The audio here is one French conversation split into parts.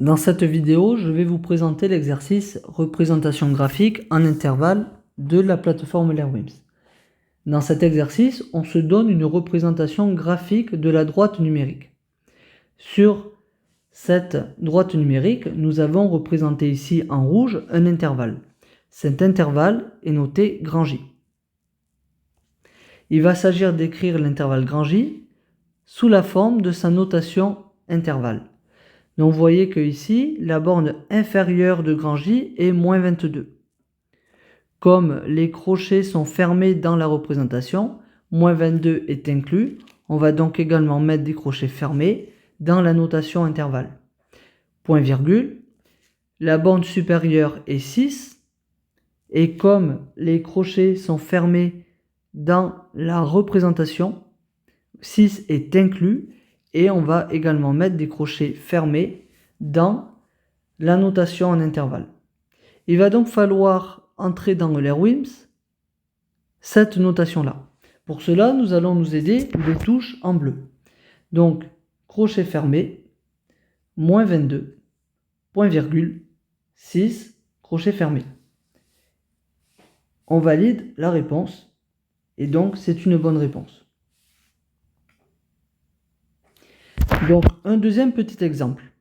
Dans cette vidéo, je vais vous présenter l'exercice représentation graphique en intervalle de la plateforme LearnWims. Dans cet exercice, on se donne une représentation graphique de la droite numérique. Sur cette droite numérique, nous avons représenté ici en rouge un intervalle. Cet intervalle est noté grand J. Il va s'agir d'écrire l'intervalle grand J sous la forme de sa notation intervalle. Donc vous voyez que ici, la borne inférieure de grand J est moins 22. Comme les crochets sont fermés dans la représentation, moins 22 est inclus. On va donc également mettre des crochets fermés dans la notation intervalle. Point virgule, la borne supérieure est 6. Et comme les crochets sont fermés dans la représentation, 6 est inclus. Et on va également mettre des crochets fermés dans la notation en intervalle. Il va donc falloir entrer dans LearnWims cette notation-là. Pour cela, nous allons nous aider des touches en bleu. Donc, crochet fermé, moins 22, point virgule, 6, crochet fermé. On valide la réponse et donc c'est une bonne réponse. Donc, un deuxième petit exemple.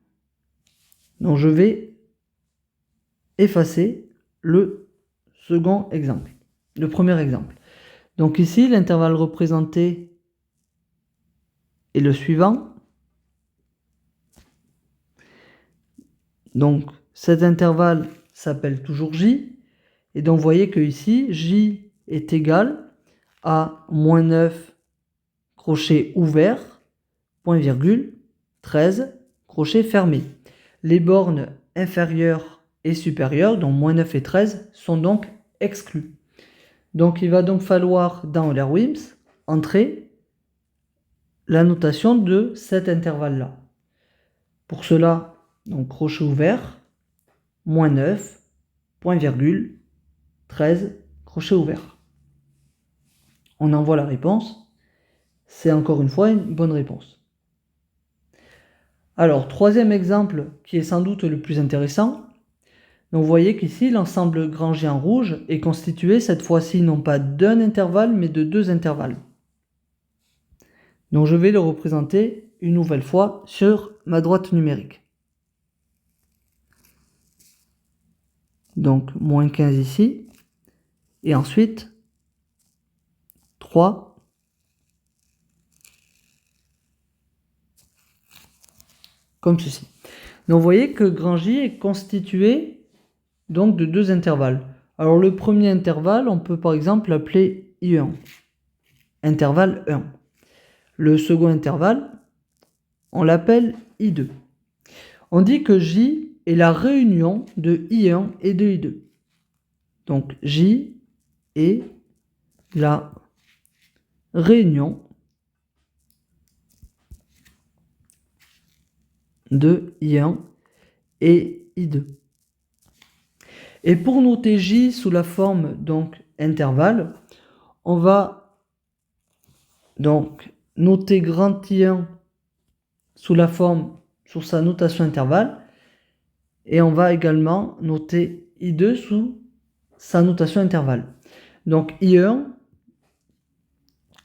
Donc, je vais effacer le second exemple, le premier exemple. Donc ici, l'intervalle représenté est le suivant. Donc, cet intervalle s'appelle toujours J. Et donc, vous voyez que ici, J est égal à moins 9 crochet ouvert, point virgule, 13 crochets fermés. Les bornes inférieures et supérieures, donc moins 9 et 13, sont donc exclues. Donc il va donc falloir dans LearnWims entrer la notation de cet intervalle-là. Pour cela, donc crochet ouvert, moins 9, point virgule, 13, crochet ouvert. On envoie la réponse. C'est encore une fois une bonne réponse. Alors, troisième exemple qui est sans doute le plus intéressant. Donc vous voyez qu'ici, l'ensemble grand J en rouge est constitué cette fois-ci non pas d'un intervalle, mais de deux intervalles. Donc je vais le représenter une nouvelle fois sur ma droite numérique. Donc moins 15 ici. Et ensuite, 3. Comme ceci. Donc vous voyez que grand J est constitué donc de deux intervalles. Alors le premier intervalle, on peut par exemple l'appeler I1, intervalle 1. Le second intervalle, on l'appelle I2. On dit que J est la réunion de I1 et de I2. Donc J est la réunion de I1 et I2. Et pour noter J sous la forme donc intervalle, on va donc noter grand I1 sous la forme, sur sa notation intervalle, et on va également noter I2 sous sa notation intervalle. Donc I1,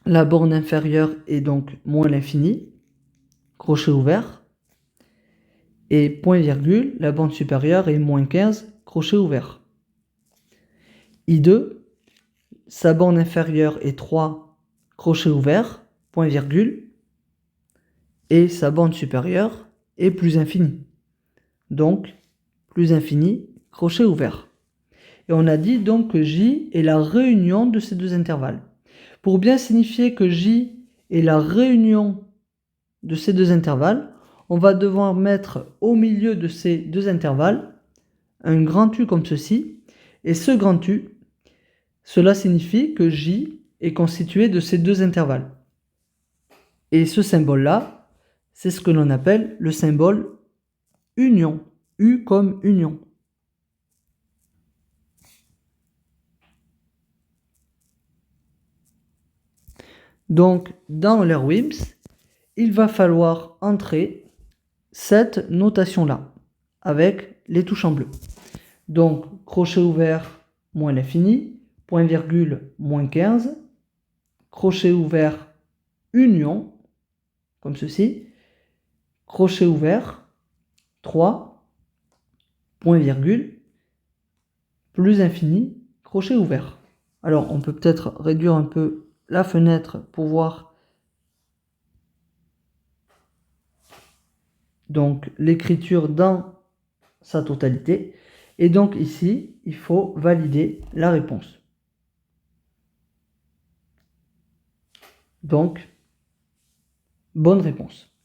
la borne inférieure est donc moins l'infini, crochet ouvert, et point virgule, la borne supérieure est moins 15, crochet ouvert. I2, sa borne inférieure est 3, crochet ouvert, point virgule, et sa borne supérieure est plus infinie. Donc, plus infini, crochet ouvert. Et on a dit donc que J est la réunion de ces deux intervalles. Pour bien signifier que J est la réunion de ces deux intervalles, on va devoir mettre au milieu de ces deux intervalles un grand U comme ceci. Et ce grand U, cela signifie que J est constitué de ces deux intervalles. Et ce symbole-là, c'est ce que l'on appelle le symbole union. U comme union. Donc, dans LearnWims, il va falloir entrer cette notation-là. avec les touches en bleu. Donc, crochet ouvert, moins l'infini, point virgule, moins 15, crochet ouvert, union, comme ceci, crochet ouvert, 3, point virgule, plus infini, crochet ouvert. Alors, on peut peut-être réduire un peu la fenêtre pour voir donc l'écriture dans sa totalité. Et donc ici, il faut valider la réponse. Donc, bonne réponse.